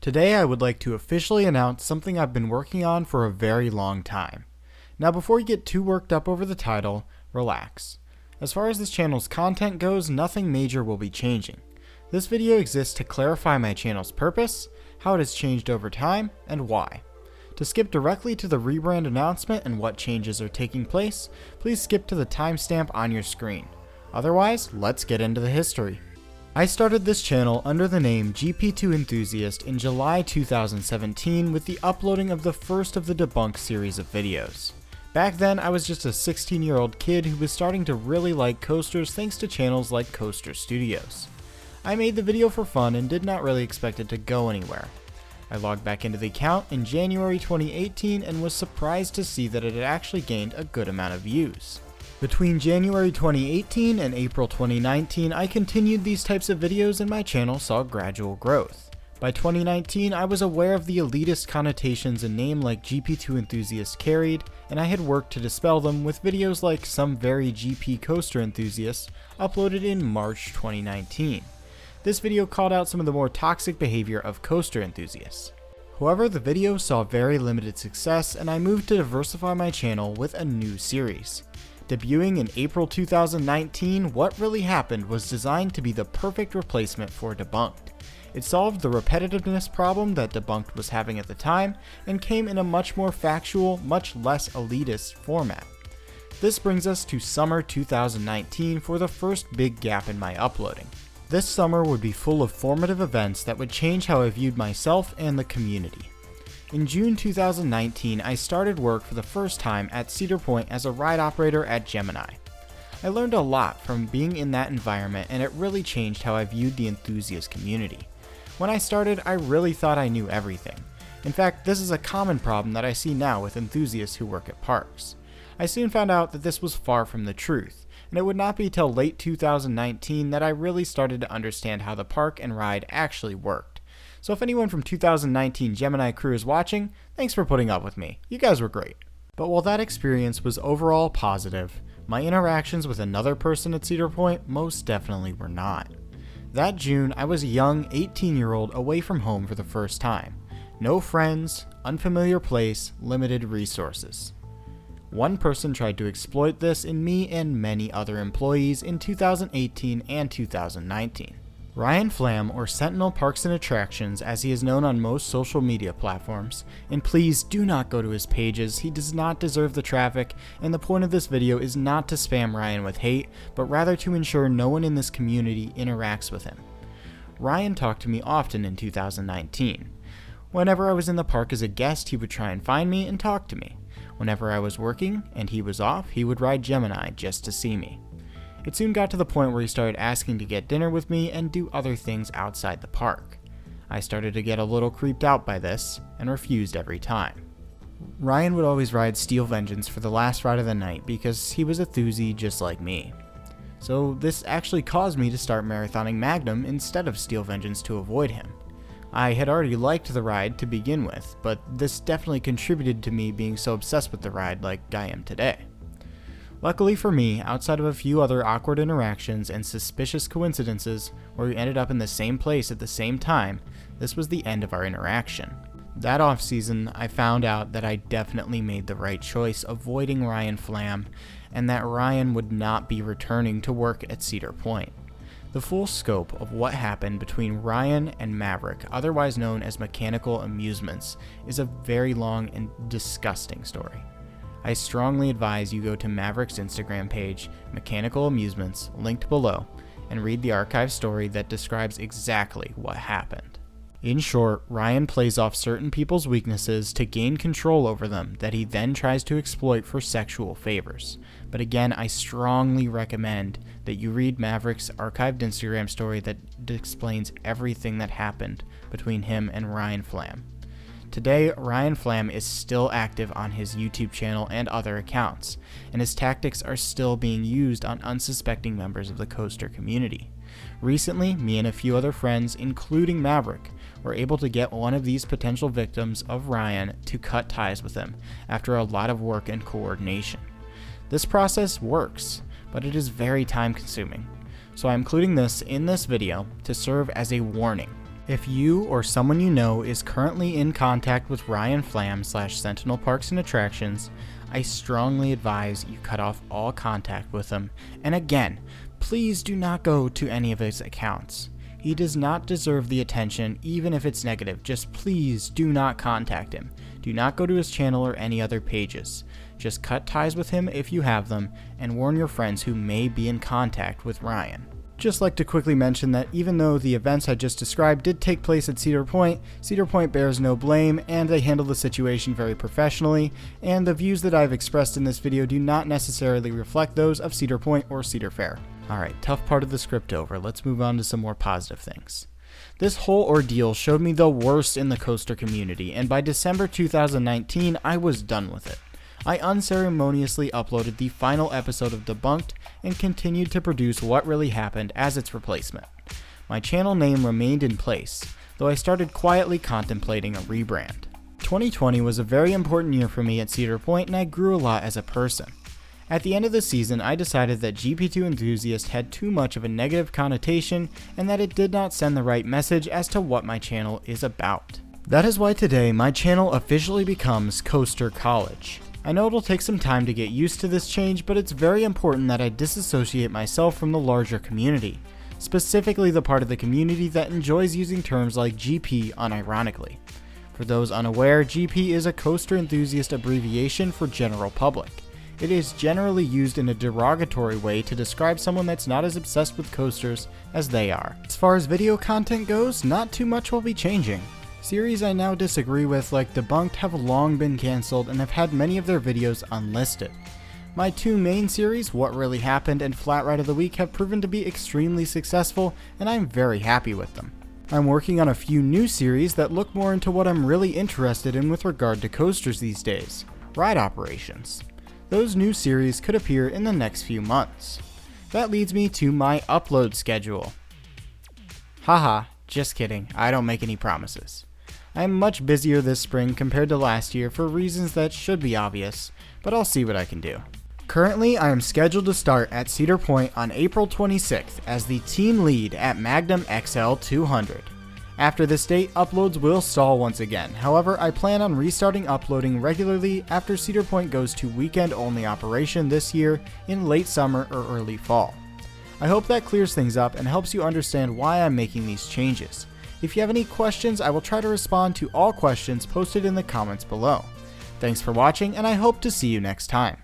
Today I would like to officially announce something I've been working on for a very long time. Now before you get too worked up over the title, relax. As far as this channel's content goes, nothing major will be changing. This video exists to clarify my channel's purpose, how it has changed over time, and why. To skip directly to the rebrand announcement and what changes are taking place, please skip to the timestamp on your screen. Otherwise, let's get into the history. I started this channel under the name GP2 Enthusiast in July 2017 with the uploading of the first of the Debunk series of videos. Back then, I was just a 16-year-old kid who was starting to really like coasters thanks to channels like Coaster Studios. I made the video for fun and did not really expect it to go anywhere. I logged back into the account in January 2018 and was surprised to see that it had actually gained a good amount of views. Between January 2018 and April 2019, I continued these types of videos and my channel saw gradual growth. By 2019, I was aware of the elitist connotations a name like GP2 Enthusiast carried, and I had worked to dispel them with videos like Some Very GP Coaster Enthusiasts uploaded in March 2019. This video called out some of the more toxic behavior of coaster enthusiasts. However, the video saw very limited success and I moved to diversify my channel with a new series. Debuting in April 2019, What Really Happened was designed to be the perfect replacement for Debunked. It solved the repetitiveness problem that Debunked was having at the time, and came in a much more factual, much less elitist format. This brings us to summer 2019 for the first big gap in my uploading. This summer would be full of formative events that would change how I viewed myself and the community. In June 2019, I started work for the first time at Cedar Point as a ride operator at Gemini. I learned a lot from being in that environment and it really changed how I viewed the enthusiast community. When I started, I really thought I knew everything. In fact, this is a common problem that I see now with enthusiasts who work at parks. I soon found out that this was far from the truth, and it would not be till late 2019 that I really started to understand how the park and ride actually worked. So if anyone from 2019 Gemini crew is watching, thanks for putting up with me. You guys were great. But while that experience was overall positive, my interactions with another person at Cedar Point most definitely were not. That June, I was a young 18-year-old away from home for the first time. No friends, unfamiliar place, limited resources. One person tried to exploit this in me and many other employees in 2018 and 2019. Ryan Flam, or Sentinel Parks and Attractions as he is known on most social media platforms, and please do not go to his pages, he does not deserve the traffic, and the point of this video is not to spam Ryan with hate, but rather to ensure no one in this community interacts with him. Ryan talked to me often in 2019. Whenever I was in the park as a guest, he would try and find me and talk to me. Whenever I was working and he was off, he would ride Gemini just to see me. It soon got to the point where he started asking to get dinner with me and do other things outside the park. I started to get a little creeped out by this and refused every time. Ryan would always ride Steel Vengeance for the last ride of the night because he was a thuzy just like me. So this actually caused me to start marathoning Magnum instead of Steel Vengeance to avoid him. I had already liked the ride to begin with, but this definitely contributed to me being so obsessed with the ride like I am today. Luckily for me, outside of a few other awkward interactions and suspicious coincidences where we ended up in the same place at the same time, this was the end of our interaction. That off season, I found out that I definitely made the right choice avoiding Ryan Flam, and that Ryan would not be returning to work at Cedar Point. The full scope of what happened between Ryan and Maverick, otherwise known as Mechanical Amusements, is a very long and disgusting story. I strongly advise you go to Maverick's Instagram page, Mechanical Amusements, linked below, and read the archive story that describes exactly what happened. In short, Ryan plays off certain people's weaknesses to gain control over them that he then tries to exploit for sexual favors. But again, I strongly recommend that you read Maverick's archived Instagram story that explains everything that happened between him and Ryan Flam. Today, Ryan Flam is still active on his YouTube channel and other accounts, and his tactics are still being used on unsuspecting members of the coaster community. Recently, me and a few other friends, including Maverick, were able to get one of these potential victims of Ryan to cut ties with him after a lot of work and coordination. This process works, but it is very time consuming, so I'm including this in this video to serve as a warning. If you or someone you know is currently in contact with Ryan Flam / Sentinel Parks and Attractions, I strongly advise you cut off all contact with him, and again, please do not go to any of his accounts. He does not deserve the attention, even if it's negative. Just please do not contact him. Do not go to his channel or any other pages. Just cut ties with him if you have them, and warn your friends who may be in contact with Ryan. Just like to quickly mention that even though the events I just described did take place at Cedar Point bears no blame, and they handle the situation very professionally, and the views that I've expressed in this video do not necessarily reflect those of Cedar Point or Cedar Fair. Alright, tough part of the script over, let's move on to some more positive things. This whole ordeal showed me the worst in the coaster community, and by December 2019, I was done with it. I unceremoniously uploaded the final episode of Debunked and continued to produce What Really Happened as its replacement. My channel name remained in place, though I started quietly contemplating a rebrand. 2020 was a very important year for me at Cedar Point, and I grew a lot as a person. At the end of the season, I decided that GP2 Enthusiast had too much of a negative connotation and that it did not send the right message as to what my channel is about. That is why today my channel officially becomes Coaster College. I know it'll take some time to get used to this change, but it's very important that I disassociate myself from the larger community, specifically the part of the community that enjoys using terms like GP unironically. For those unaware, GP is a coaster enthusiast abbreviation for general public. It is generally used in a derogatory way to describe someone that's not as obsessed with coasters as they are. As far as video content goes, not too much will be changing. Series I now disagree with, like Debunked, have long been cancelled and have had many of their videos unlisted. My two main series, What Really Happened and Flat Ride of the Week, have proven to be extremely successful, and I'm very happy with them. I'm working on a few new series that look more into what I'm really interested in with regard to coasters these days: ride operations. Those new series could appear in the next few months. That leads me to my upload schedule. Haha, just kidding, I don't make any promises. I'm much busier this spring compared to last year for reasons that should be obvious, but I'll see what I can do. Currently, I am scheduled to start at Cedar Point on April 26th as the team lead at Magnum XL 200. After this date, uploads will stall once again. However, I plan on restarting uploading regularly after Cedar Point goes to weekend-only operation this year in late summer or early fall. I hope that clears things up and helps you understand why I'm making these changes. If you have any questions, I will try to respond to all questions posted in the comments below. Thanks for watching, and I hope to see you next time.